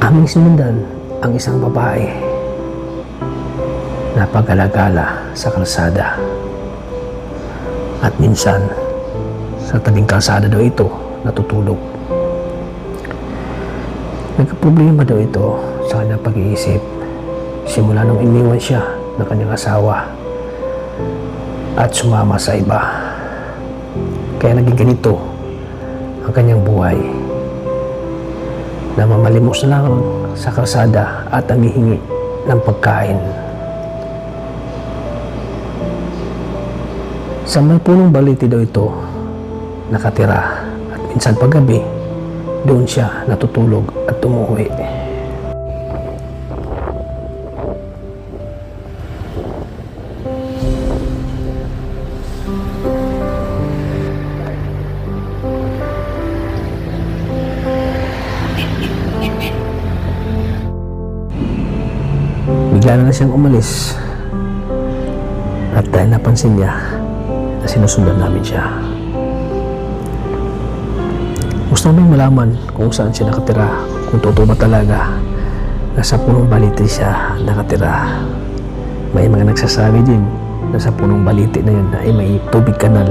Aming sinundan ang isang babae na paggalagala sa kalsada. At minsan, sa tabing kalsada daw ito natutulog. Nagkaproblema daw ito sa kanyang pag-iisip simula nung iniwan siya ng kanyang asawa at sumama sa iba. Kaya naging ganito ang kanyang buhay, na mamalimos na lang sa kalsada at nanghihingi ng pagkain. Sa may punong baliti daw ito nakatira, at minsan paggabi doon siya natutulog at umuwi. Bigla na siyang umalis at dahil napansin niya na sinusundan namin siya. Gusto namin malaman kung saan siya nakatira, kung totoo ba talaga na sa punong baliti siya nakatira. May mga nagsasabi din na sa punong baliti na yun ay may tubig kanal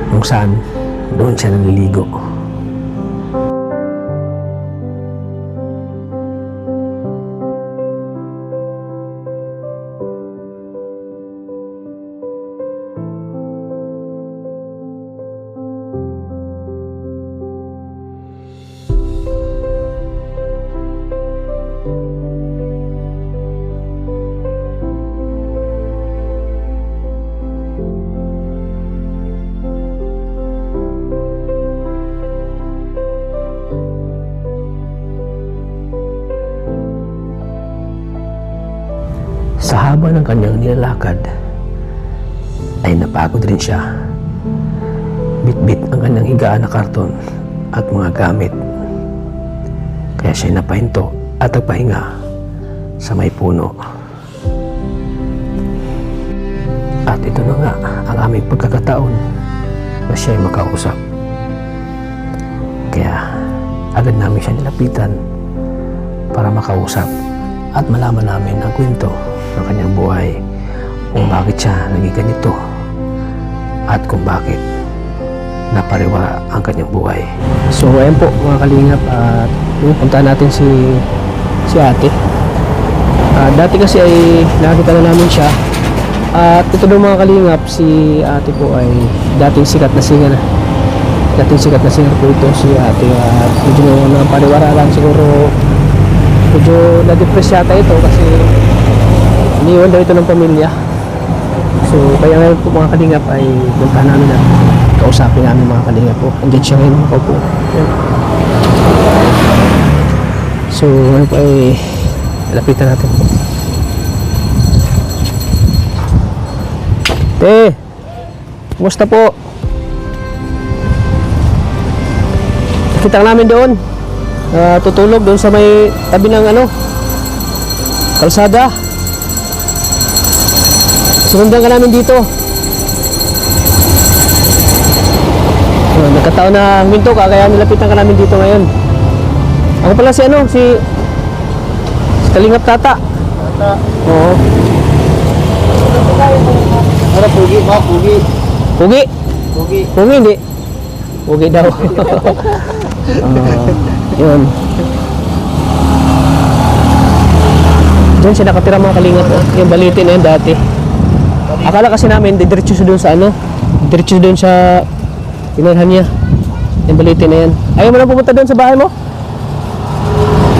kung saan doon siya naliligo. Sa haba ng kanyang nilalakad ay napagod rin siya. Bit-bit ang kanyang higaan na karton at mga gamit. Kaya siya napahinto at nagpahinga sa may puno. At ito na nga ang aming pagkakataon na siya ay makausap. Kaya agad namin siya nilapitan para makausap at malaman namin ang kwento ng kanyang buhay, kung bakit siya naging ganito at kung bakit napariwara ang kanyang buhay. So ayan po mga kalingap, at punta natin si ate. Dati kasi ay nakita na namin siya, at ito daw mga kalingap, si ate po ay dating sikat na singer. Dating sikat na singer po ito si ate, at medyo napariwara lang siguro, medyo na-depress yata ito kasi iniwan daw ito ng pamilya. So kaya ngayon po mga kalingap ay punta namin at kausapin namin mga kalingap po. Andyan siya ngayon mga po. So ngayon po ay lapitan natin po. Te, kumusta po? Kita namin doon, tutulog doon sa may tabi ng kalsada. Sinundan ka namin dito. Nagkataon na minto ka, kaya nilapitan ka namin dito ngayon. Ako pala si Kalingap Tata. Tata? Oo. Ano, pugi ba? Pugi? Pugi? Pugi? Pugi hindi. Pugi daw. Yun. Diyan siya nakatira mga kalingap. Yung baliti na yun dati. Akala kasi namin diretso siya doon sa diretso doon sa pinirhan niya. Yung baliti na yan. Ayaw mo na pumunta doon sa bahay mo?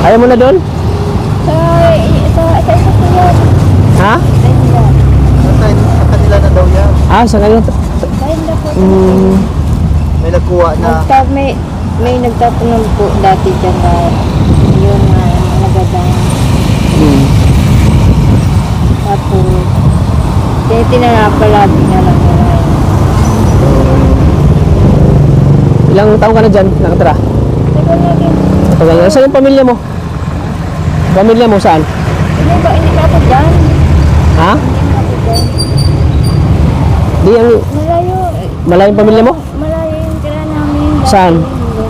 Ayaw mo na doon? Sa isa po yan. Ha? Sa kanila na daw yan. Sa kanila. Kainda po. May nagkuha na. May nagtatanong po dati dyan na yun na nagadang. Tapos tinanapalagi na lang nila. Ilang taon ka na dyan nakatira? Tagal na din. Tagal na. Saan yung pamilya mo? Pamilya mo saan? Hindi na ako dyan. Ha? Hindi na ako dyan. Di ang Malayo. malayong pamilya mo? Malayo yung tira namin. Saan?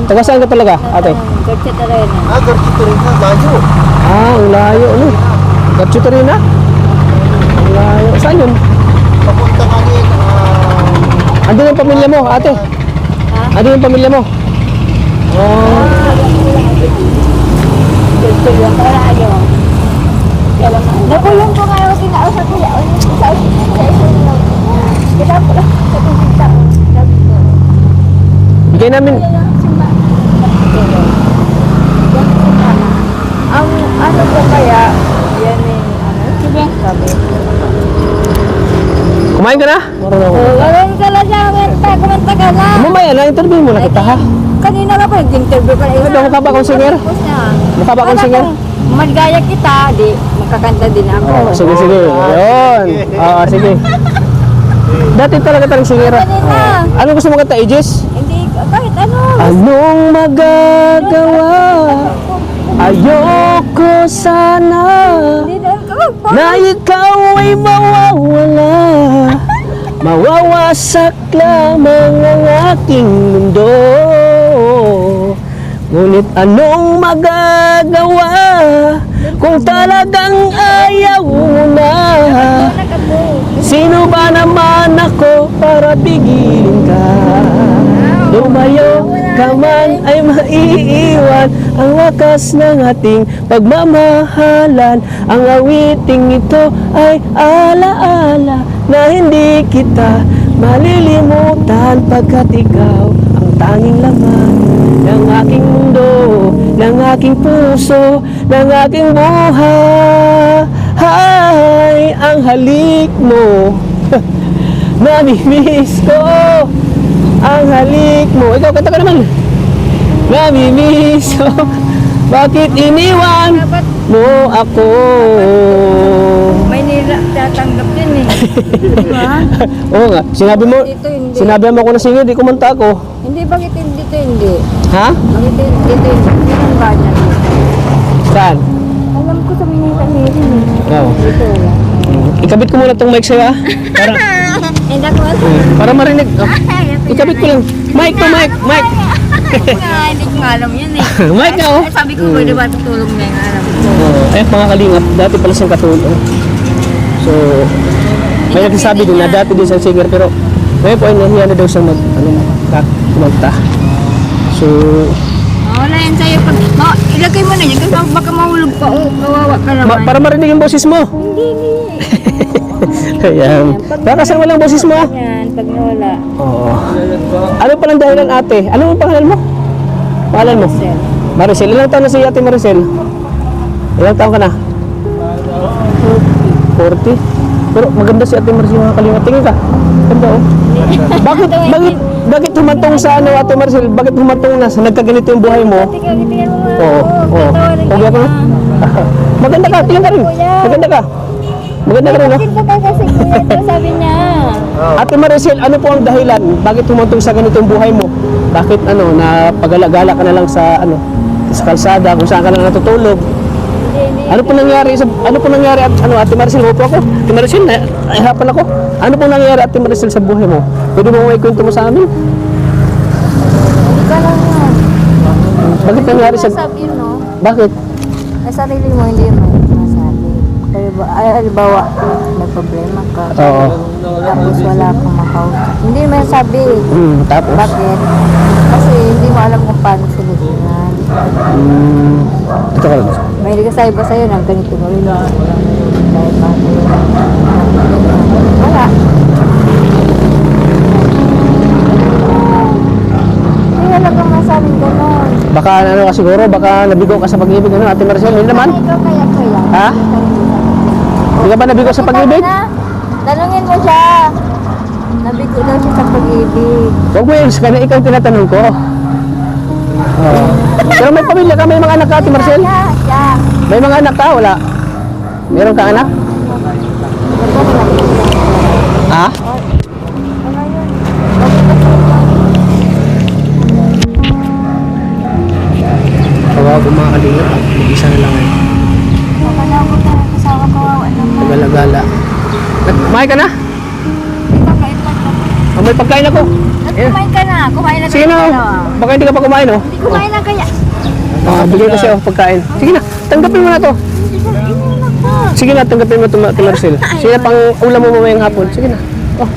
Taga saan ka talaga, ate? Kotse tayo na. Garchito rin na, layo. Ah, ang layo, ano? Gatsuto rin na? Ang layo. Saan yun? Papunta nga rin, Andun yung pamilya mo, ate? Andun yung pamilya mo? Oh. Kotse yan, tayo. Nakulong ko ngayon kinausap ko yan. Kita po lang sa kumita. Bigay namin. Ang ano po kaya, yan yung sabi. Kumain ka na? Walang ka lang siya, kumanta ka na. Mamaya na, interview mo na kita ha. Kanina ka pa, nag-interview ka na. Ano, mukha ba akong singer? Mukha ba akong singer? Magaya kita, di, magkakanta din ako. Oh, sige, sige. Yun. Oo, sige. Dati talaga talang singera. Kanina. Ano gusto mo kanta, Aegis? Hindi, kahit ano. Anong magagawa? Ayoko sana Hindi doon ka magpo. na ikaw ay mawawala. Mawawasak lamang ang aking mundo. Ngunit anong magagawa kung talagang ayaw mo na? Sino ba naman ako para pigilin ka? Lumayo ka man ay maiiwan ang wakas ng ating pagmamahalan. Ang awiting ito ay alaala na hindi kita malilimutan pagkat ikaw ang tanging laman ng aking mundo, ng aking puso, ng aking buhay. Ang halik mo, namimiss ko. Ang halik mo. Ikaw, kanta ka naman. Namimiss ko. Bakit iniwan mo ako? May nila, tatanggap din eh. Diba? Oo nga, sinabi mo, Dito hindi. sinabi mo ako na singer, di kumanta ako. Hindi, bakit dito hindi? Ha? Bakit dito hindi? Yung ba niya dito? Saan? Alam ko sa minita-mirin eh. Oo. Dito lang. Ikabit ko muna tong mic sa'yo ah. Para, Hindi ako para marinig. Oh. Ikabit ko lang. Mic to mic, mic. Hindi ko nga alam yun eh. Mic na oh. Sabi ko, pwede ba tutulong niya yung alam ko? Eh, mga kalingap, dati pala siyang katulong. So, may nagsasabi din na dati din siyang singer, pero ngayon po ay nahiya na daw siyang kumanta. So, Wala yan sa'yo. Ilagay mo na yan kasi baka mahulog pa. Kawawa ka naman. para marinig yung boses mo. Hindi. Ayan. Baka saan walang boses mo? Yan, pag nawala. Oo. Ano palang dahilan ate? Ano ang pangalan mo? Pangalan mo? Sir. Maricel. Ilang taon na si ate Maricel? Ilang taon ka na? 40? Pero maganda si ate Maricel, mga kalingap. Tingin ka. Ganda oh. Bakit humantong sa ano ate Maricel? Bakit humantong na sa nagkaganito yung buhay mo? Tingnan mo nga. Oo. Oo. Huwag ako. Maganda ka. Tingin ka rin. Maganda ka. Maganda ka rin, no? Bakit ba kasi kuya ito sabi niya? Ate Maricel, ano po ang dahilan? Bakit humantong sa ganitong buhay mo? Bakit ano, na pagala-gala ka na lang sa ano, sa kalsada, kung saan ka lang natutulog? Ano po nangyari at ano, Ate Maricel, upo ako. Ate Maricel, nahihapan ako. Ano po nangyari, Ate Maricel, sa buhay mo? Pwede mo ikwento mo sa amin? Hindi ka lang yan. Bakit nangyari sa... Sabi yun, no? Bakit? Sa sarili mo, hindi mo masabi. Pero ay, halimbawa, may problema ka. Oo. Tapos wala kang makausap. Hindi mo sabi. Tapos? Bakit? Kasi hindi mo alam kung paano solusyonan. Ito ka lang. May nagsasabi ba sa'yo ng ganito mo rin? Dahil paano yun? Wala. Hindi wala kang masabing gano'n. Baka ano ka siguro, baka nabigo ka sa pag-ibig, ano, Ate Maricel? Hindi naman? Ikaw kaya. Ha? Hindi ka ba nabigo sa pag-ibig? Tanungin mo siya. Nabigo daw siya sa pag-ibig. Huwag mo yun, kaya ikaw yung tinatanong ko. Oo. Pero may pamilya ka, may mga anak ka, Ate Maricel? Siya. May mga anak ka, wala? Meron ka anak? Ha? Ano yun? Kawawa ko mga kalingap, mag-isa na lang eh. Kapalago na kasama kawawa naman. Pagala-gala. Kumain ka na? Ikaw kain pa ka. Oh, may pagkain ako. Kumain ka na. Kumain na Sige kayo na, dalawa. baka hindi ka pa kumain oh. Hindi kumain na kaya. bigay ko siya pagkain. Sige na, tanggapin mo na to. Sige na, tanggapin mo ito, Ate Maricel. Sige na, pang ulam mo mamayang hapon. Sige na. Oh,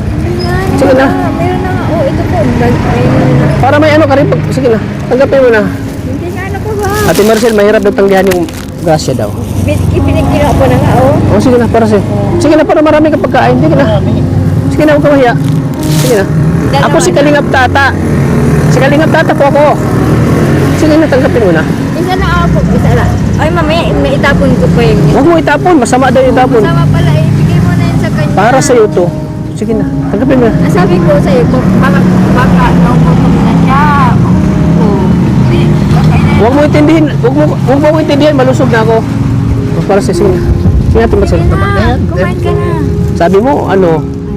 sige na. Meron na nga. Oh, ito po. Ayun na. Para may ano ka rin. Sige na, tanggapin mo na. Hindi na ano ko ba? Ate Maricel, mahirap daw tanggihan yung grasya daw. Ipinagkira ko na nga, oh. Oh, sige na, para sa'yo. Sige na, para marami ka pagkain. Sige na. Sige na, huwag ka mahiya. Sige na. Ako si Kalingap Tata. Si Kalingap Tata po ako. Sige na, tanggapin mo na. Isa na ako. Isa na. Ay, mamaya, may itapon ko pa yun. Huwag mo itapon, masama daw itapon. Masama pala, ibigay mo na yun sa kanya. Para sa'yo to. Sige na, tanggapin mo na. Ang sabi ko sa'yo, baka nauputok na siya. Oh. Huwag mo intindihin, huwag mo intindihin, malusog na ako. Oh, para sa'yo, sige na. Sige na, Ate Maricel. Sige na, kumain ka na. Sabi mo,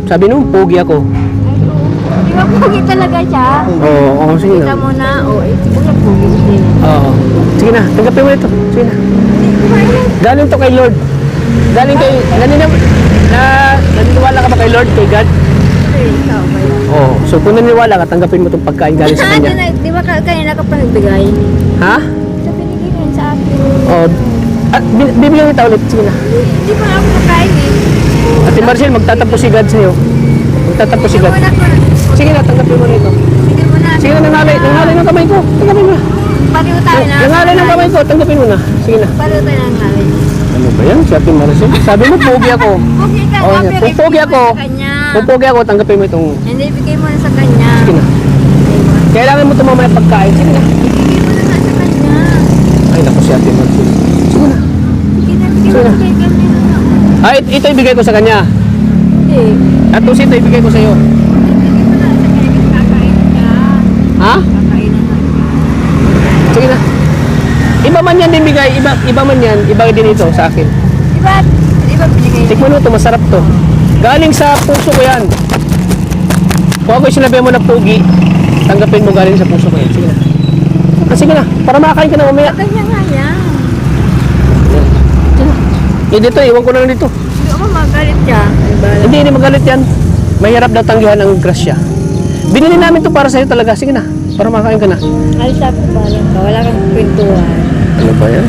sabi mo, pogi ako. Di ba pugi talaga siya? Oo, sige Kita na. mo na, sige na pugi din. Oo. Sige na, tanggapin mo ito. Sige na. Galing to kay Lord. Galing kay, naniniwala ka ba kay Lord, kay God? Ikaw ba yun? Oo. So kung naniniwala ka, tanggapin mo itong pagkain galing sa kanya. Di ba kanina ka pa nagbigay? Ha? So binigay mo yun sa akin. Oo. At bibigyan kita ulit. Sige na. Hindi pa ako nakain eh. Ate Maricel, magtatapos si God sa'yo. Magtatapos si Sige God. mo na ko. Sige na, tanggapin mo na ito. Sige mo na. Sige na, nangalay ng kamay ko. Tanggapin mo na. Paliw tayo na. Nangalay ng kamay ko, tanggapin mo na. Sige na. Paliw tayo ng ngalay. Ano ba yan? Si Ate Maricel. Sabi mo, pogi ako. Pugi ka. Oh, pero kung pogi ibigay ako, mo na sa kanya. kung pogi ako, tanggapin mo itong, Hindi, ibigay mo na sa kanya. sige na. Kailangan mo ito mamaya pagkain. Sige na. Ibigay mo na nga sa kanya. Ay, naku si Ate Maricel. Sige na. Sige na, bigay mo na kay kanya. Ay, ito ibigay ko sa kanya. Hindi. At ito ibigay ko sa iyo. Ibigay mo na sa kanya. Kakain ka. Ha? Kakain na lang. Sige na. Iba man yan din bigay. Iba man yan. Iba din ito sa akin. Di ba binigay? Tikman mo ito. Masarap to. Galing sa puso ko yan. Kung ako sinabi mo na pogi, tanggapin mo galing sa puso ko yan. Sige na. Ah, sige na. Para makakain ka na mamaya. Kanya nga yan. Eh dito, iwan ko na lang dito. Hindi ako magalit siya. Hindi magalit yan. Mahirap daw tanggihan ang grasya. Binili namin to para sa'yo talaga. Sige na. Para makakain ka na. Alis ako parang ka. Wala kang kwentuhan. Ano ba yan?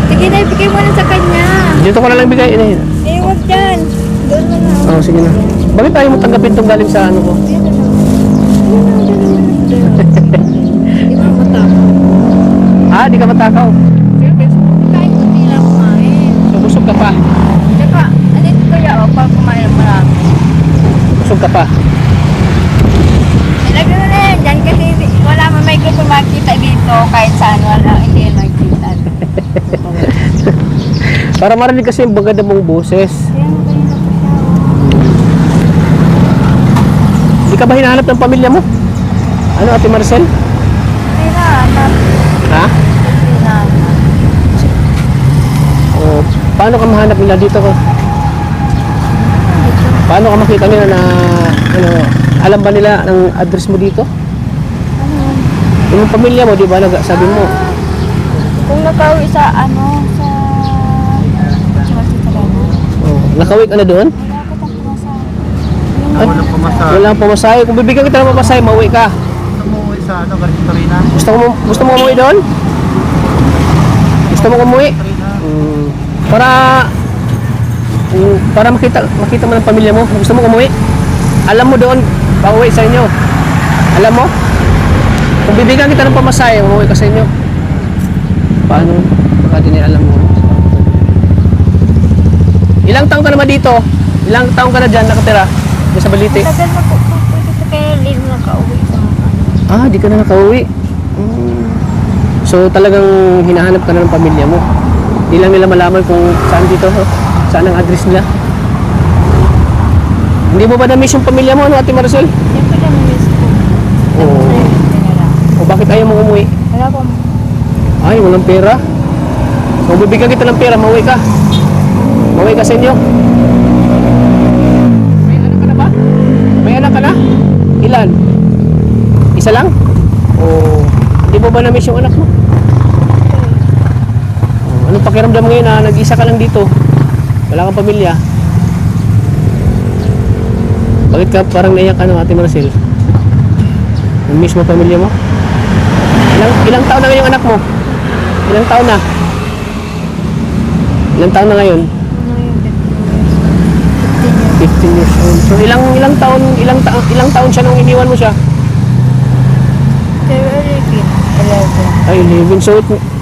Sige na, ibigay mo na sa kanya. Dito ko na lang bigay. Eh, huwag dyan. Doon na lang. Oh, sige na. Bakit tayo mo tanggapin itong galing sa ano ko? Di ba matakot? Ha? Di ka matakaw. Kahit hindi lang kumain. So, busog ka pa. Tsaka, alin kaya o pag kumain marami. Busog ka pa. Ilagay mo na yan dyan kasi wala man may gusto makita dito kahit saan wala hindi yan makita. Para marinig kasi yung bagada mong boses. Kaya mo kayo na po siya. Di ka ba hinahanap ng pamilya mo? Ano, Ate Maricel? Hinahanap. Ha? Hinahanap. O, paano ka mahanap nila dito ko? Paano ka makita nila na, ano, alam ba nila ang address mo dito? Yung pamilya mo, di ba, sabi mo? Kung nakauwi sa ano, sa... Oh, nakawik ka na doon? Ay, Walang pamasahe. walang pamasahe. Kung bibigyan kita ng pamasahe, mauwi ka. Umuwi sa Karina. Gusto mo umuwi doon? Gusto mo umuwi? Para makita mo ng pamilya mo. Gusto mo umuwi? Alam mo doon, pauwi sa inyo. Alam mo? Kung bibigyan kita ng pamasahe, umuwi ka sa inyo. Paano? Baka di niya alam mo. Ilang taong ka naman dito? Ilang taong ka na dyan nakatira? Diyan sa Balite? Tagal na po po dito kaya hindi mo nakauwi sa Ah, di ka na nakauwi. So talagang hinahanap ka na ng pamilya mo. Di lang nila malaman kung saan dito, saan ang address nila. Hindi mo ba na-miss yung pamilya mo, ano, Ate Maricel? Siyempre na miss ko. Oo. O bakit ayaw mo umuwi? Wala po. Ay, walang pera. So bibigyan kita ng pera, mauwi ka. Mauwi ka sa inyo. May anak ka na ba? May anak ka na? Ilan? Isa lang? O hindi mo ba na-miss yung anak mo? Anong pakiramdam ngayon na nag-isa ka lang dito? Wala kang pamilya? Bakit ka parang naiyak ka, no, Ate Maricel? Namiss mo pamilya mo? Ilang taon na ngayon yung anak mo? Ilang taon na? Ilang taon na ngayon? Ano yung 15 years? 15 years old. So ilang taon siya nung iniwan mo siya? Pero 11. Ay, 11.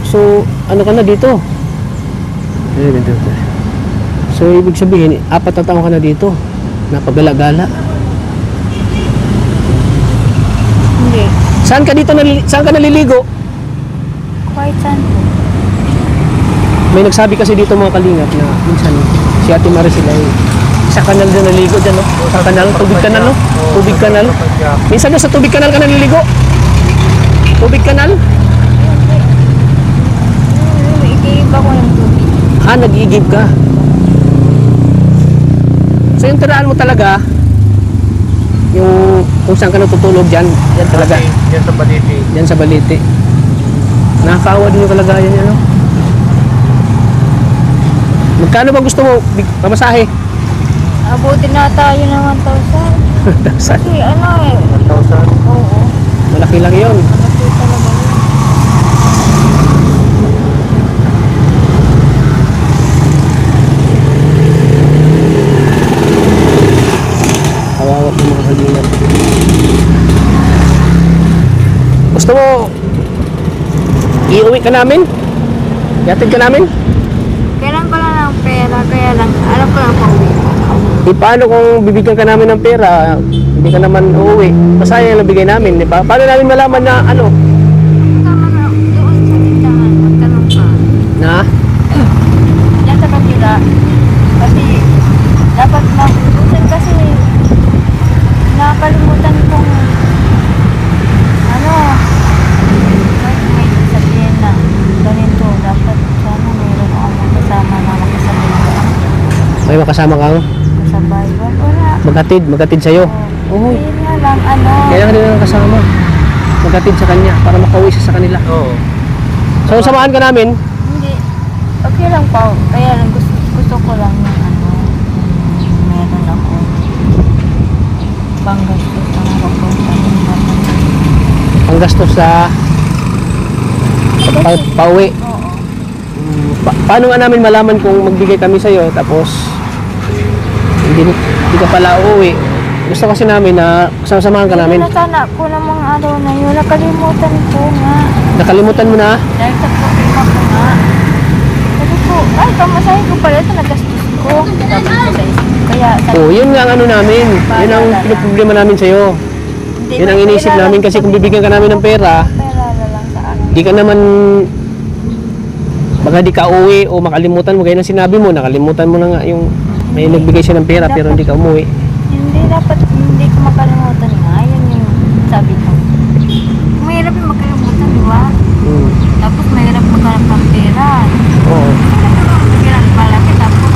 So ano ka na dito? 11, 12. So ibig sabihin, 4 na taon ka na dito. Napagala-gala. Hindi. Saan ka naliligo? Kahit saan po. May nagsabi kasi dito mga kalingap na minsan si Ate Maricel ay sa kanal na naligo dyan, no? Sa kanal, tubig kanal, no? Tubig kanal. Minsan na sa tubig kanal ka naliligo? Tubig kanal? Ikiib ako ng tubig. Nag-iigib ka. So yung tiraan mo talaga, yung kung saan ka natutulog dyan, yan talaga. Yan sa Baliti. Yan sa Baliti. Nakakaawa din yung kalagayan niya, no? Magkano ba gusto mo? Pamasahe? Abutin na tayo ng 1,000. Kasi ano eh. 1,000. Oo. Malaki lang yun. Malaki talaga yun. Kawawa po mga kalingap. Gusto mo iuwi ka namin? Yatid ka namin? Kailan ko lang ng pera, kaya lang, alam ko lang pauwi ko. Paano kung bibigyan ka namin ng pera, hindi ka naman uuwi? Masaya lang bigay namin, di ba? Paano namin malaman na ano? Tama na, doon sa tindahan, magtanong ka. Na? Yan sa kabila. Kasi, dapat mabutin kasi, nakakalimutan kong, ano, may sabihin na, ganito, dapat sana mayroon akong kasama na makasabihin ko. May makasama ka? Kasabay, wala. Maghatid sa'yo? Oo. Yun nga lang, ano. Kailangan din ng kasama. Maghatid sa kanya para makauwi siya sa kanila. Oo. So, samahan ka namin? Hindi. Okay lang pa. Kaya lang gusto ko lang yung ano. Meron ako. Panggastos na mapapunta. Panggastos sa pauwi. Oo. Paano nga namin malaman kung magbigay kami sa'yo tapos hindi ka pala uuwi? Gusto kasi namin na samahan ka namin. Sana ko ng mga araw na yun. Nakalimutan ko nga. Nakalimutan mo na? Dahil sa problema ko nga. Sabi ko, ay, pamasahin ko pala ito. Nagastos ko. Sabi ko sa isip. Kaya, Oo, yun nga ang ano namin. Yun ang pinoproblema namin sa'yo. Yun ang inisip namin kasi kung bibigyan ka namin ng pera, pera na lang sa akin. di ka naman baka di ka uwi o makalimutan mo. Gaya ng sinabi mo, nakalimutan mo na nga yung may nagbigay siya ng pera pero hindi ka umuwi. Hindi dapat, hindi ko makalimutan nga. Yun yung sabi ko. Mahirap yung makalimutan, di ba? Tapos mahirap maghanap ng pera. Oo. Pera malaki tapos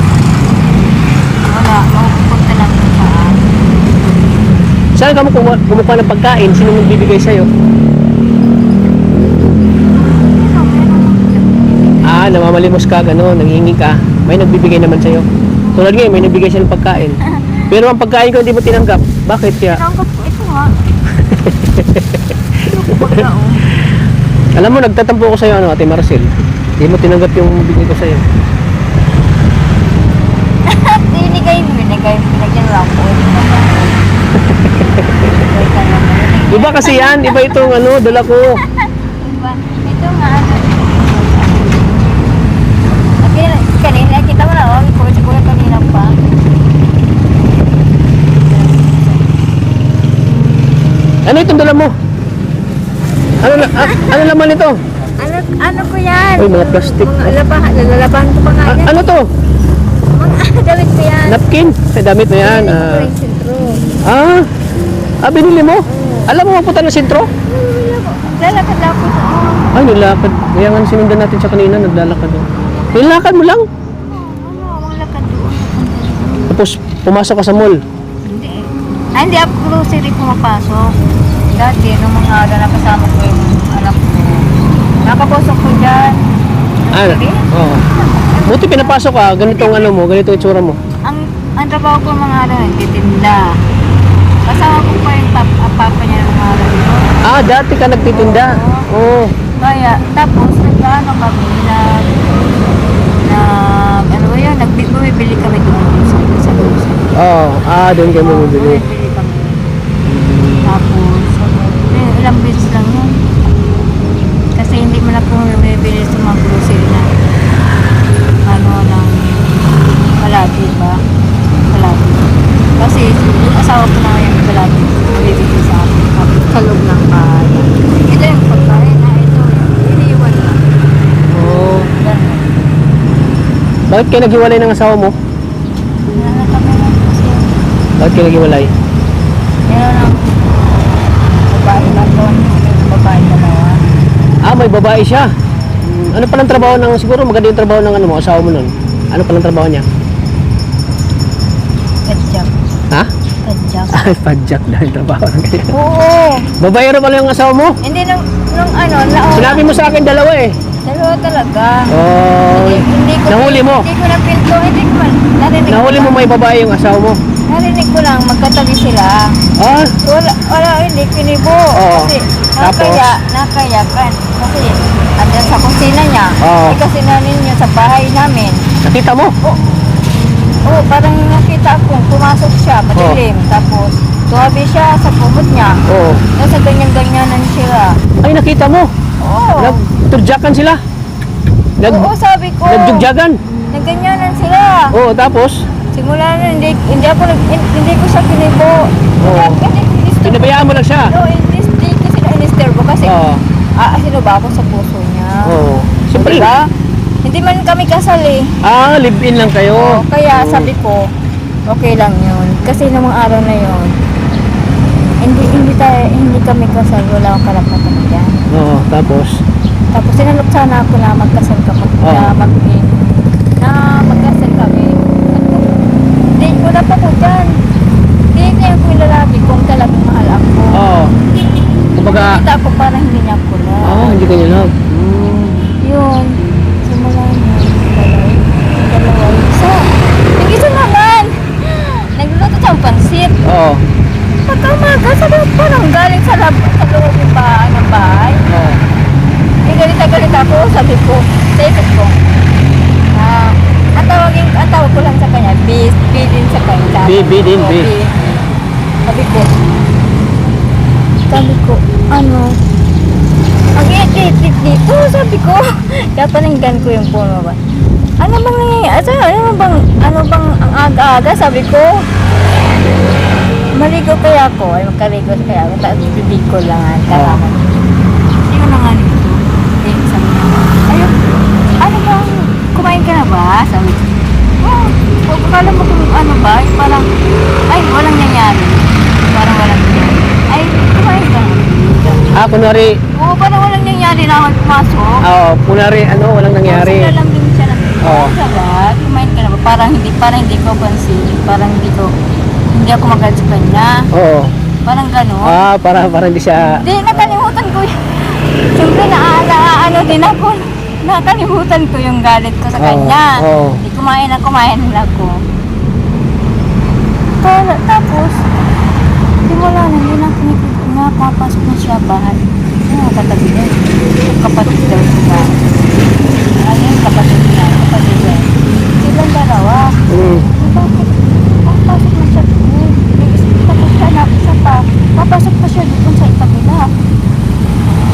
wala, mapupunta lang yung saan. Saan ka mo kumukuha ng pagkain? Sino magbibigay sa'yo? Namamalimos ka, gano'n, nanghingi ka. May nagbibigay naman sa'yo. Tulad ngayon, may nagbigay siya ng pagkain. Pero ang pagkain ko hindi mo tinanggap. Bakit kaya? Tinanggap ko, ito nga. Ito ko pagkaon. Alam mo, nagtatampo ko sa'yo, ano, Ate Maricel. Hindi mo tinanggap yung bigay ko sa'yo. Binigyan lang po. Iba kasi yan, iba itong ano, dala ko. Diba? Ito nga, ano. Kanina, kita mo na, oh, si Kuya kanina pa. Ano itong dala mo? Ano laman ito? Ano ko yan? Uy, mga plastic. Lalabahan ko pa nga yan. Ano to? Mga damit ko yan. Napkin? Sa damit na yan. Hindi ko pa yung sentro. Binili mo? Alam mo magpunta ng sentro? Lalakad ako doon. Ay, nilakad. Kaya nga sinundan natin siya kanina, naglalakad doon. Nilakad mo lang? Ang lakad doon. Tapos, pumasok ka sa mall. Hindi. Hindi ako grocery pumapasok. Dati, nung mga araw na kasama ko yung anak ko. Nakapasok ko dyan. Grocery? Oo. Buti pinapasok ka, ganitong ano mo, ganito yung itsura mo. Ang trabaho ko mga araw, nagtitinda. Kasama ko pa yung papa niya ng mga araw yun. Dati ka nagtitinda. Oo. Kaya, tapos, nag-ano kami, ano ba yun, bumibili kami doon sa Lusa. Doon kayo bumibili. Bumibili kami. Tapos, ilang beses lang yun. Kasi hindi mo na po bumibili sa mga grocery na ng palagi ba? Palagi. Kasi yung asawa ko na yung palagi bumibili sa akin. Sa loob ng bahay. Ito yung pagkain na ito. Iniiwan na. Ganun. Bakit kayo naghiwalay ng asawa mo? Wala kami lang kasi. Bakit kayo naghiwalay? Meron ng babae na doon. Babae dalawa. May babae siya. Ano palang trabaho siguro maganda yung trabaho ng asawa mo nun? Ano palang trabaho niya? Kadjak. Ha? Kadjak. Padjak dahil trabaho ng ganyan. Oo. Babaero pala yung asawa mo? Hindi nung nauna. Sinabi mo sa akin dalawa eh. Dalawa talaga. Hindi ko Nahuli mo? Hindi ko na pinto. Hindi ko man. Narinig Nahuli ko mo lang. may babae yung asawa mo? Narinig ko lang. Magkatabi sila. Wala, hindi kinibo. Oo. Kasi Tapos? nakayakan. Kasi andyan sa kusina niya. Oo. Kasi nanin sa bahay namin. Nakita mo? Oo, parang nakita ko, pumasok siya, madilim. Tapos, tumabi siya sa kumot niya. Oo. Nasa ganyan-ganyanan sila. Ay, nakita mo? Oo. Nagturjakan sila? Oo, sabi ko. Nagjugjagan? Nagganyanan sila. Oo, tapos? Simula na, hindi ko siya kinibo. Oo. Hindi, Pinabayaan mo lang siya? no, hindi ko sila inisturbo kasi, Oo. sino ba ako sa puso niya? Oo. Siyempre. Diba? Hindi man kami kasal eh. Live-in lang kayo. Kaya Oo. sabi ko, okay lang yun. Kasi nung mga araw na yun, hindi kami kasal, wala akong karapatan dyan. Oo, tapos? Tapos sinalok sana ako na magkasal kami, na magkasal kami. Hindi ko na pa ko dyan. Hindi niya ako yung lalaki kung talagang mahal ako. Oo. Kumbaga, Nakita ko parang hindi niya ako na. hindi ka niya love. Yun. Simula niya. Dalawa. Isa. Yung isa naman. Nagluluto siyang pansit. Oo. Pagkamaga, sabi ko parang galing sa loob yung bahay. Oo. Galit ako, sabi ko, sa isip ko, ang tawag ko lang sa kanya, B din sa kanya. B din. Sabi ko, ang iit dito, sabi ko, kaya paninggan ko yung puno ba. Ano bang ang aga-aga, sabi ko, maligo kaya ako, magkaligo kaya ako, tapos bibig ko lang, kalaman. Hindi ko na nga nito. Sabi niya, ayun, ano bang, kumain ka na ba? Sabi ko, akala mo kung ano ba, parang, walang nangyari. Parang walang nangyari. Ay, kumain ka na. Kunwari, Parang walang nangyari na ako pumasok. kunwari, walang nangyari. Sila lang din siya na, Oo. kumain ka na ba? Parang hindi ko pansin, hindi ako magalit sa kanya. Oo. Parang gano'n. Parang hindi siya, Hindi, nakalimutan ko yun. Siyempre, din ako. Nakalimutan ko yung galit ko sa kanya. Oo. Di kumain na ako. Tapos, simula na, hindi na nakapasok na siya bahay. Katabi niya. Kapatid daw siya. Kapatid niya. Silang dalawa. Bakit? Papasok na siya doon. Tapos siya na isa pa. Papasok pa siya doon sa itabila.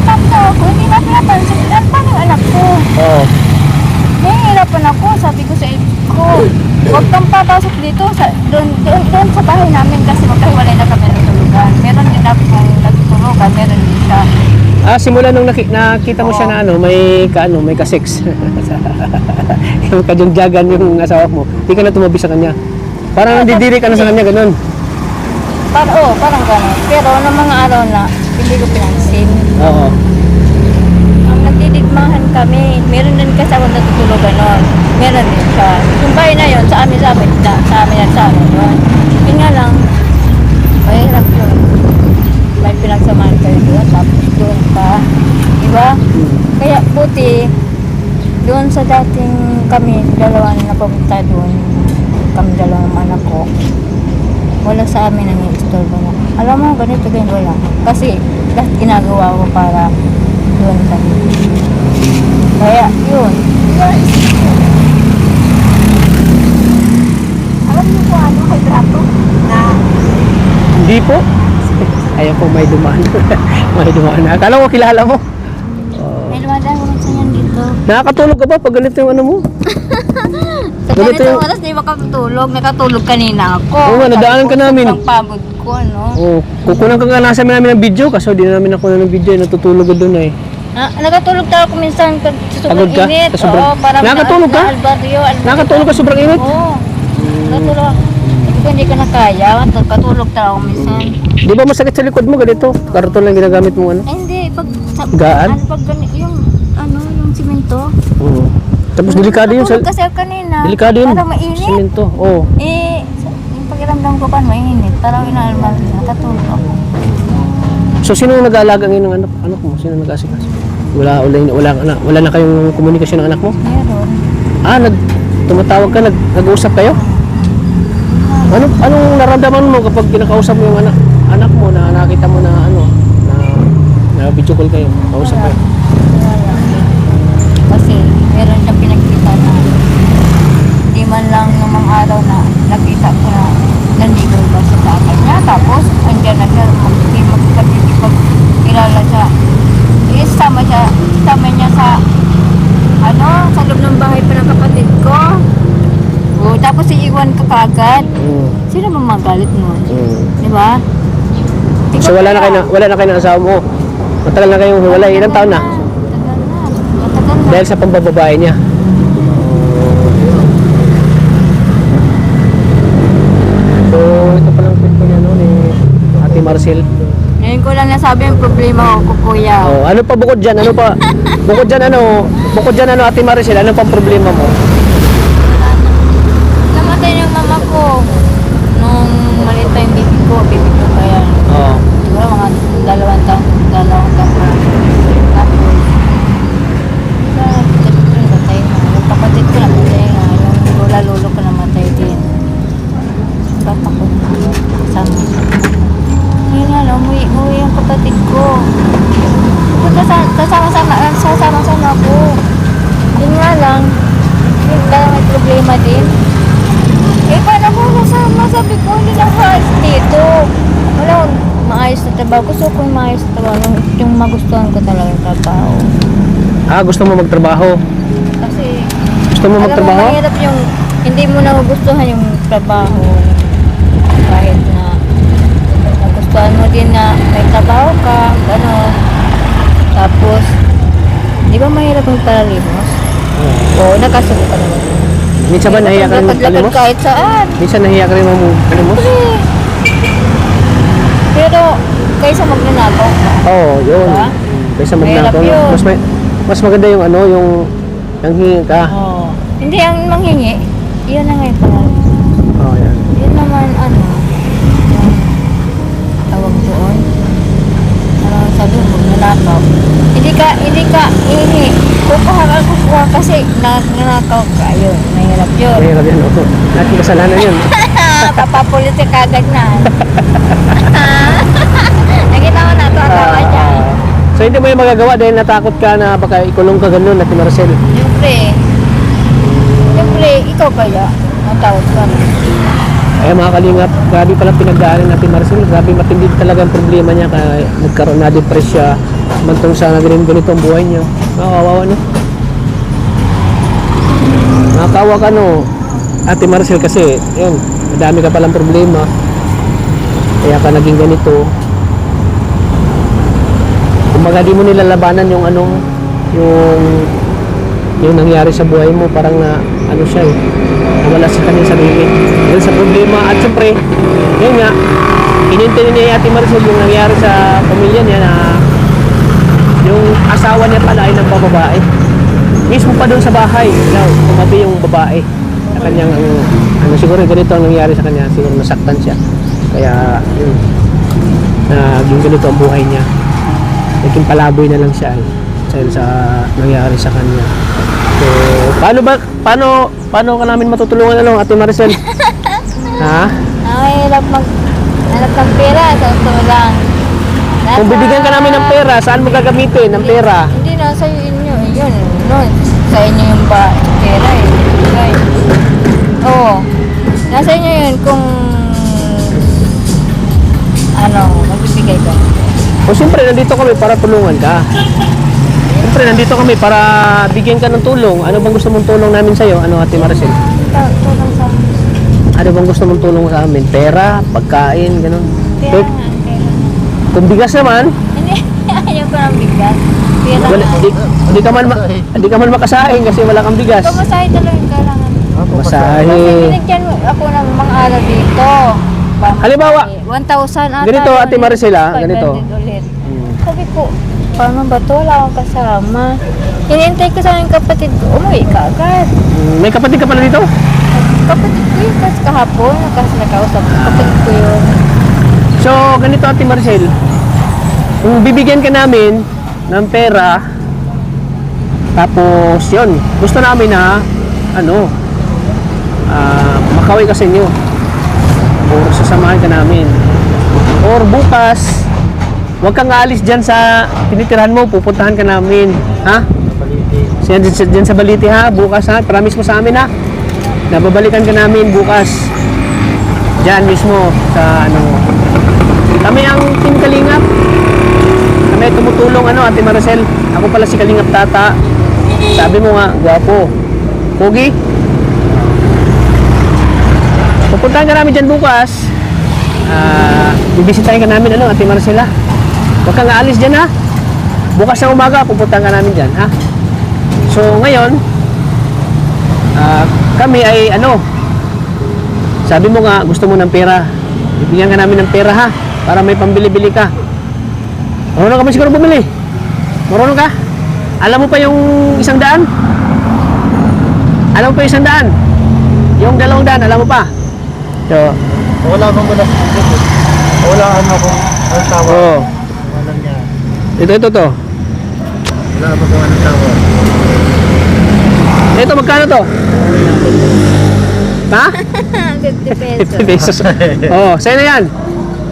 Tapos ako, hindi na pinapansin. Paano yung anak ko? Oo. Nahihirapan ako. Sabi ko sa ipin ko, huwag kang papasok dito. Doon sa bahay namin kasi magkahiwalay na kami ng tulugan. Meron din ako kung nagtulugan. Meron din siya. Simula nung nakita mo siya na may ka-sex. Yung kajungjagan yung asawa mo. Hindi ka na tumabi sa kanya. Parang nandidiri ka na sa kanya, ganun. Parang gano'n. Pero ng mga araw na, hindi ko pinansin. Oo. Ang nagdidikmahan kami, meron din kasi ako natutulugan nun. Meron din siya. Yung bahay na yun, sa amin yun. Yun nga lang, mahirap yun. May pinagsamahan kayo doon, tapos doon pa. Diba? Kaya buti, doon sa dating kami, dalawa na napunta doon, kami dalawang anak ko, wala sa amin ang i-istorbo na. Alam mo, ganito wala. Kasi lahat ginagawa ko para doon sa kaya yun. Alam niyo po ano kay Brato? Na Hindi po. Ayan po, may dumaan. May dumaan. Akala ko kilala mo. may lumadaan ko sa yan dito. Nakakatulog ka ba pag ganito yung ano mo? Sa Ganito ganitong yung- oras di makatulog. Nakatulog kanina ako. Oo nga, nadaanan ka namin. Ang pagod ko, ano? Oo. Kukunan ka nga nasa namin ng video kaso di na namin nakuha ng video. Natutulog ko doon eh. Nakatulog talaga ako minsan sa Pagod sobrang ka? init. Sa sobrang- Oo, parang Nakatulog ka? Albarrio. Nakatulog ka sobrang init? Oo. Nakatulog ako. Kung hindi ka na kaya, katulog talaga ako minsan. Di ba masakit sa likod mo ganito? Karton lang ginagamit mo ano? Ay, hindi. Pag, Gaan? pag yung, yung simento. Oo. Tapos delikado yun sa... Natulog kasi ako kanina. Delikado yun. Parang mainit. Simento. Oo. Yung pakiramdam ko pa, mainit. Parang inaalmal. Nakatulog ako. So sino yung nag-aalaga ngayon ng anak mo? Sino nag-aasikas? Wala na kayong komunikasyon ng anak mo? Meron. Tumatawag ka, nag-uusap kayo? Anong naramdaman mo kapag kinakausap mo yung anak mo na nakita mo na na video call kayo, kausap kayo? Wala. Kasi meron siyang pinagkita na di man lang namang araw na nakita ko na nandigo ba siya sa akin niya. Tapos, andyan na siya, magkikipag-kilala siya. Sama niya sa sa loob ng bahay pa ng kapatid ko. O, tapos iiwan ka kagad. Sino bang magalit mo? Di ba? So wala na kayo ng asawa mo. Matagal na kayong hiwalay. Ilang taon na? Matagal na. Dahil sa pambababae niya. So ito palang kwento niya ni Ate Marcel. Ngayon ko lang nasabi ang problema ko, kuya. Oh, ano pa bukod diyan? Bukod diyan Ate Marcel, ano pang problema mo? Namatay yung mama ko. Nung maliit pa yung baby ko pa yan. Oo. Siguro mga 2 taon pa. Tapos, namatay na. Yung kapatid ko namatay na. Yung lolo ko namatay din. Ba't ako kasama? Yun nga lang, umuwi yung kapatid ko. Sasama-sama ako. Yun nga lang, yun parang may problema din. Paano ko nasama? Sabi ko, hindi lang halos dito. Wala, maayos na trabaho. Gusto ko yung maayos na trabaho. Yung magustuhan ko talaga yung trabaho. Gusto mo magtrabaho? Kasi, Gusto mo magtrabaho? alam mo, mahirap yung hindi mo nagugustuhan yung trabaho. Kahit na nagustuhan mo din na may trabaho ka, gano'n. Tapos, di ba mahirap yung paralimos? Oo, nakasuko ka naman. Minsan ba nahiya ka rin Lakad-lakad magpalimos? kahit saan. Minsan nahiya ka rin magpalimos? Pero, kaysa magnanakaw ka. Oo, yun. Diba? Kaysa Mahirap magnakaw. yun. Mas maganda yung yung hingi ka. Oo. Hindi ang manghingi. Yun na nga yung paralimos. Oo, yan. Yun naman, yung tawag doon. Sabi mo, nanakaw. Hindi ka ihingi. Kukuha kasi nanakaw ka. Yun, mahirap yun. Mahirap yan. Oo. Natin kasalanan yun. Papapolitik agad na. Nakita mo na, tawa dyan. So hindi mo yung magagawa dahil natakot ka na baka ikulong ka ganun, Ate Marcel. Siyempre, ikaw kaya. Matawag ka na. Ay mga kalingap, grabe pala pinagdaanan natin Marcel. Grabe matindi talaga ang problema niya kaya nagkaroon na depress siya. Mantong sana ganito ang buhay niya. Nakakawawa no? Nakakawa ka no, Ate Marcel kasi yun, madami ka palang problema. Kaya ka naging ganito. Kumbaga di mo nilalabanan yung yung nangyari sa buhay mo, parang na siya nawala sa kanyang sarili dahil sa problema. At syempre yun nga, inintindi niya Ate Marcel yung nangyari sa pamilya niya na yung asawa niya pala ay nagbababae mismo pa doon sa bahay. Tumabi yung babae sa kanyang siguro ganito ang nangyari sa kanya, siguro nasaktan siya kaya yun, naging ganito ang buhay niya, naging palaboy na lang siya dahil sa nangyari sa kanya. So, paano ka namin matutulungan Ate Marcel? Ha? Mahirap maghanap ng pera, sa ito lang. Kung bibigyan ka namin ng pera, saan mo gagamitin ng pera? Hindi na sa inyo. Yun. No, sa inyo yung pera eh. Right. Oo. Nasa inyo yun kung magbibigay ka. O siyempre, nandito kami para tulungan ka. Siyempre, nandito kami para bigyan ka ng tulong. Ano bang gusto mong tulong namin sa'yo? Ano, Ate Maricel? Tulong sa Ano bang gusto mong tulong sa amin? Pera, pagkain, ganun. pera Kung- nga. Pera. Kung bigas naman, Hindi, ayaw ko ng bigas. Pera wala, nga. di ka man makasahin kasi wala kang bigas. Pamasahe talaga yung kailangan. Kasi Masahe. binigyan mo ako ng mga araw dito. Halimbawa, 1,000 ata. ganito, yun. Ate Maricel, 500 ganito. ulit. Sabi ko, paano ba to? Wala akong kasama. Hinintay ko sa aking kapatid ko. Umuwi ka agad. May kapatid ka pala dito? Kapatid ko yun. Kasi kahapon, kasi nakausap ko. Kapatid ko yun. So, ganito, Ate Maricel. Kung bibigyan ka namin ng pera, tapos yun, gusto namin na, makawi ka sa inyo. Or sasamahan ka namin. Or bukas, huwag kang aalis dyan sa tinitirahan mo, pupuntahan ka namin. Ha? Dyan sa Balite ha, bukas ha, promise mo sa amin ha. Nababalikan ka namin bukas. Dyan mismo sa kami ang Team Kalingap. Kami tumutulong Ate Maricel. Ako pala si Kalingap Tata. Sabi mo nga, gwapo. Pogi. Pupuntahan ka namin dyan bukas. Bibisitahin ka namin Ate Maricel ha. Huwag kang aalis dyan ha. Bukas ng umaga, pupuntahan ka namin dyan ha. So ngayon, kami ay sabi mo nga gusto mo ng pera. Bibigyan ka namin ng pera ha, para may pambili-bili ka. Marunong ka ba siguro bumili? Marunong ka? Alam mo pa yung 100? Alam mo pa yung 100? Yung 200, alam mo pa? So, Wala akong wala sa dito. Wala akong tawag. oh, Wala niya. ito to. Wala akong tawag. Ito, magkano to? Ha? 50 pesos. 50 pesos. Oh, sa'yo na yan.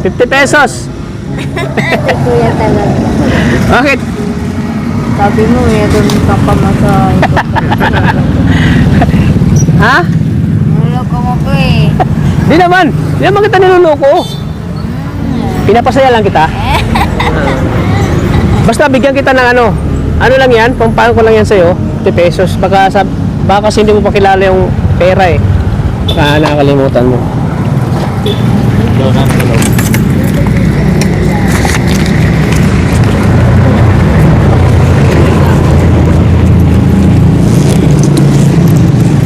50 pesos. Si kuya talaga. Bakit? Sabi mo, meron kang pamasahe. Ha? Naloko mo ko eh. Di naman. Di naman kita niluloko. Pinapasaya lang kita. Basta bigyan kita ng ano lang yan, pampano ko lang yan sa'yo, 50 pesos. Baka kasi hindi mo pa kilala yung pera eh. Baka nakakalimutan mo.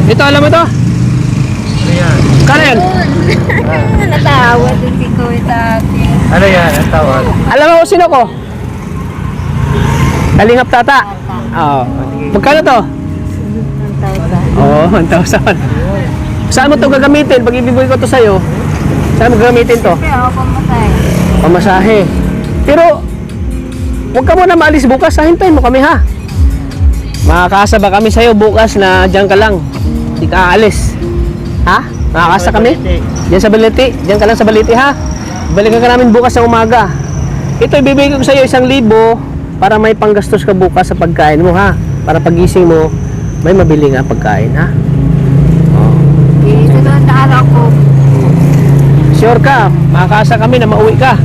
Ito, alam mo to? Ano yan? Kano yan? Natawa din si kuya sa akin. Ano yan? Ang tawag? Alam mo kung sino ko? Kalingap Tata. Oo. Magkano to? 1,000. Oo, 1,000. Saan mo to gagamitin? Pag ibibigay ko to sa'yo, saan mo gagamitin to? Siyempre ako pamasahe. Pamasahe. Pero, huwag ka muna maalis bukas. Hintayin mo kami ha. Makakasa ba kami sa'yo bukas na dyan ka lang? Hindi ka aalis. Ha? Makakasa kami? Dyan sa Balite. Dyan ka lang sa Balite ha. Balikan ka namin bukas ng umaga. Ito, ibibigay ko sa'yo 1,000 para may panggastos ka bukas sa pagkain mo ha. Para pagising mo, may mabili nga pagkain ha. Sunod na araw ko. Sure ka, makakasa kami na mauwi ka.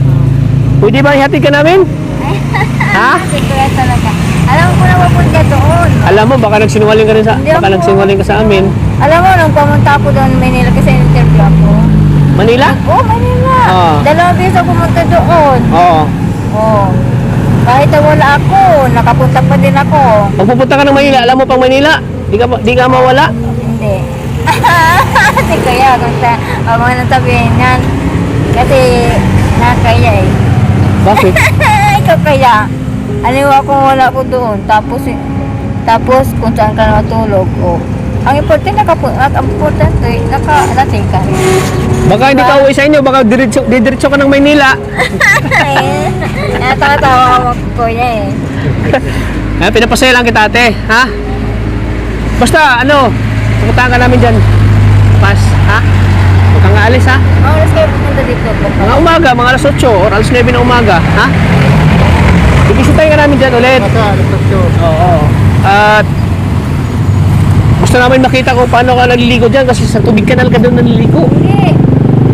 Pwede ba ihatid ka namin? Ha? Si kuya talaga. Alam ko na mapunta doon. Alam mo, baka nagsinungaling ka rin sa, Hindi baka ako. nagsinungaling ka sa amin. Alam mo, nung pumunta ako doon Manila kasi interview ako. Manila? Oh, Manila. Oo. 2 beses ako pumunta doon. Oo. Oh. Kahit na wala ako, nakapunta pa din ako. Pag pupunta ka ng Manila, alam mo pang Manila, di ka mawala. Hindi. Kasi kaya, kung sa mga nasabihin yan, kasi nakaya eh. Bakit? Ikaw kaya, aliwa kung wala ko doon, tapos kung saan ka natulog, ang importante, nakarating ka rin. Baka hindi ka uwi sa inyo, baka didiretso ka ng Manila. Natatawa ako kuya eh. Pinapasaya lang kita ate, ha? Basta, pupuntahan ka namin dyan. Pas, ha? Huwag kang aalis ha. Mga oras kayo pupunta dito. Mga umaga, mga alas 8 or alas 9 na umaga. Ha? Ibisitahin ka namin dyan ulit. Nasa reception. Oo. At gusto namin makita kung paano ka naliligo dyan kasi sa tubig kanal ka doon naliligo. Hindi.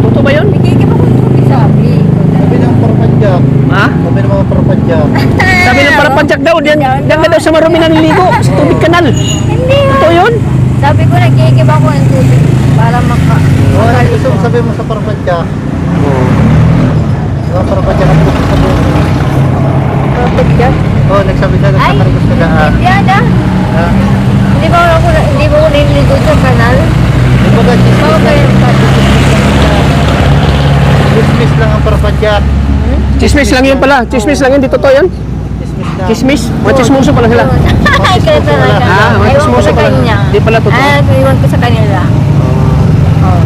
Totoo ba yun? Nagigib ako ng tubig sabi. Sabi ng parapadyak. Ha? Sabi ng mga parapadyak. Sabi ng parapadyak daw, diyan ka daw sa marumi naliligo sa tubig kanal. Hindi. Totoo yun? Sabi ko nagigib ako ng tubig para Gusto mo sabi mo sa parapadyak. Mga parapadyak ang gusto sa buhay. Tubig dyan. Oo, nagsabi ka Ay, nagsakaragos ka daan. hindi ada. Ha? Hindi ba ako nililigo sa kanal? Kumbaga, Baka kayo chismis lang ang parapadyak. Chismis lang yun pala. Chismis lang yun. Di totoo yun? Chismis lang. Chismis? Mga chismoso pala sila. Ay, kaya talaga. Ah, mga Ewan ko chismoso sa pala. kanya. Di pala totoo. Ah, iwan ko sa kanila. Oh.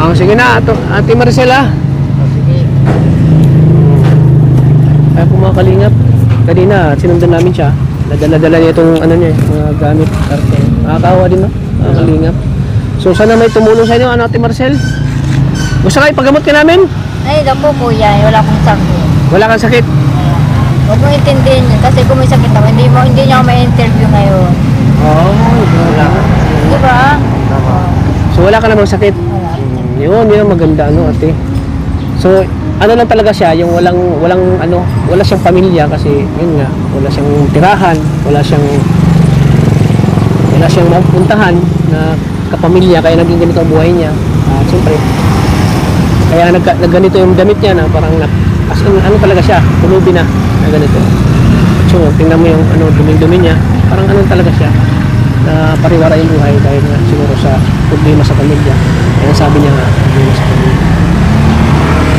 Oh, sige na. Ate Maricela. Sige. Kaya po mga kalingap. Kanina, sinundan namin siya. Nadala-dala niya itong ano niya, mga gamit. Karte. Nakakawa din, no? Mga kalingap. So, sana may tumulong sa inyo, ano, Ate Marcel? Gusto kayo, pagamot ka namin? Ay, daw po kuya, wala akong sakit. Wala kang sakit. Huwag mo intindihin yun kasi kung may sakit ako, hindi niya ako may interview ngayon. Wala. Di ba? Tama. So, wala ka namang sakit. Wala. Yun ang maganda, ano, ate. So, ano lang talaga siya, yung wala siyang pamilya kasi, yun nga, wala siyang tirahan, wala siyang mapuntahan na kapamilya, kaya naging ganito ang buhay niya. Siyempre, kaya nagganito yung damit niya na parang as in, ano talaga siya, tulubi na ganito. So, tingnan mo yung dumi-dumi niya, parang ano talaga siya, na pariwara yung buhay dahil nga siguro sa problema sa pamilya. Kaya sabi niya nga, problema sa pamilya.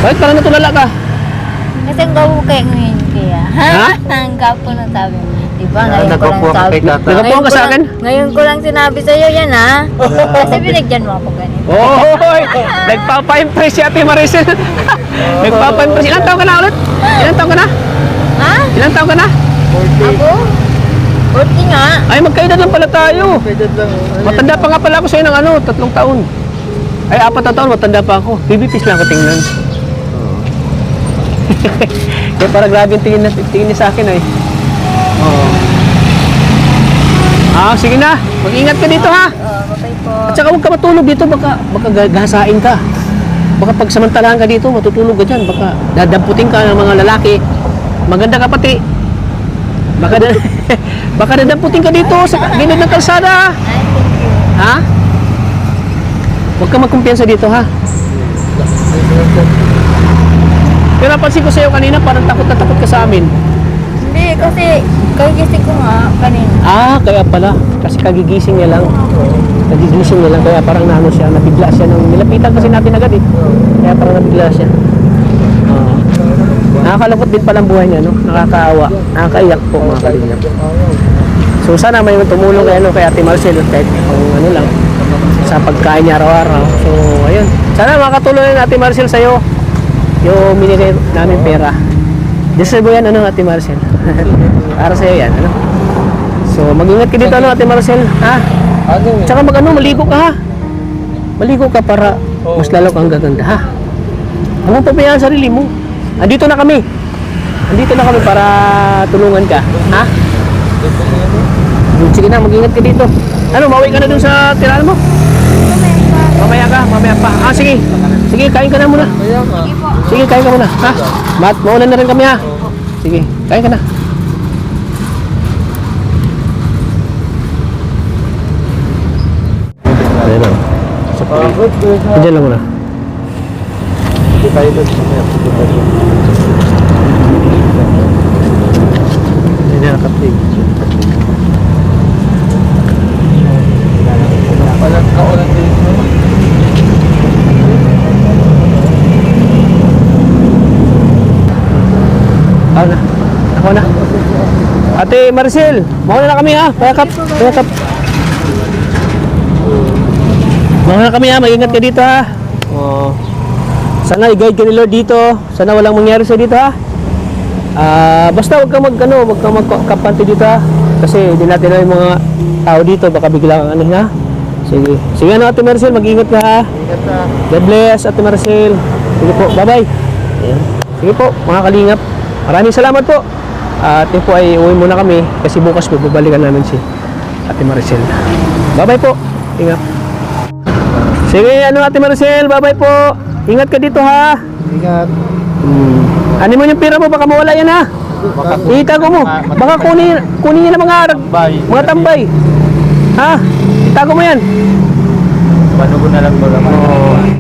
Bakit parang natulala ka? Kasi ang gawo kayo ngayon kaya. Ha? Ang gapo na sabi mo. Di ba? Ah, Ngayon ko lang nagwapo ka sabi. kay tata. Nagwapo ka sa akin? Ngayon ko lang sinabi sa'yo yan ha. Kasi binigyan mo ako ganito. Oy! Nagpapa-impress si Ate Maricel. Nagpapa-impress. Ilan taon ka na ulit? Ilan taon ka na? Ha? Ilan taon ka na? 40. Ako? 40 nga. Ay, magkaedad lang pala tayo. Pwede lang. Matanda pa nga pala ako sa'yo ng 3 taon. Ay, 4 na taon, matanda pa ako. BBPs lang ako tingnan. Kaya parang grabe yung tingin niya sa akin ay. Oo. Sige na. Mag-ingat ka dito ha. Bye po. At saka huwag ka matulog dito, baka gahasain ka. Baka pagsamantalahan ka dito, matutulog ka dyan. Baka dadamputin ka ng mga lalaki. Maganda ka pati. Baka dadamputin ka dito sa gilid ng kalsada. Ay, thank you. Ha? Huwag ka magkumpiyansa dito ha. Pero napansin ko sa'yo kanina, parang takot na takot ka sa amin. Hindi, kasi kagising ko nga kanina. Kaya pala. Kasi kagigising niya lang. Nagigising niya lang, kaya parang nabigla siya nung nilapitan kasi natin agad eh. Kaya parang nabigla siya. Nakakalungkot din palang buhay niya, no? Nakakaawa. Nakakaiyak po mga kalingap. So sana may tumulong kay Ate Marcel kahit kung lang sa pagkain niya araw-araw. So ayun. Sana makatulong din Ate Marcel sa'yo yung binigay namin pera. Deserve yan Ate Marcel. Para sa'yo yan, So mag-ingat ka dito Ate Marcel, ha? Tsaka maligo ka ha. Maligo ka para mas lalo kang gaganda, ha? Huwag mong pabayaan ang sarili mo. Andito na kami para tulungan ka, ha? Sige na, mag-ingat ka dito. Mauwi ka na dun sa tirahan mo? Mamaya pa. Sige. Sige, kain ka na muna. Sige, kain ka muna, ha? Mauna na rin kami, ha? Sige, kain ka na. Ayan lang. Diyan lang muna. Hindi tayo doon. Hindi na nakatig. Walang kaulan dito. Ako na. Ate Maricel, mauna na kami ha. Payakap. Mauna na kami ha. Mag-ingat ka dito ha. Sana i-guide ka ni Lord dito. Sana walang mangyari sa dito ha. Basta wag kang magkapanti dito ha. Kasi hindi natin alam yung mga tao dito. Baka biglang ha. Sige. Sige ano, Ate Maricel, mag-ingat ka ha. Ingat na. God bless, Ate Maricel. Sige po, bye-bye. Ayan. Sige po, mga kalingap. Maraming salamat po. At yun po ay uwi muna kami kasi bukas po babalikan namin si Ate Maricel. Bye-bye po. Ingat. Sige, ano Ate Maricel, bye-bye po. Ingat ka dito ha. Ingat. Ano mo yung pera mo, baka mawala yan ha. Itago mo. Baka kunin niya ng mga tambay. Ha? Itago mo yan. Paano ko na lang ba naman?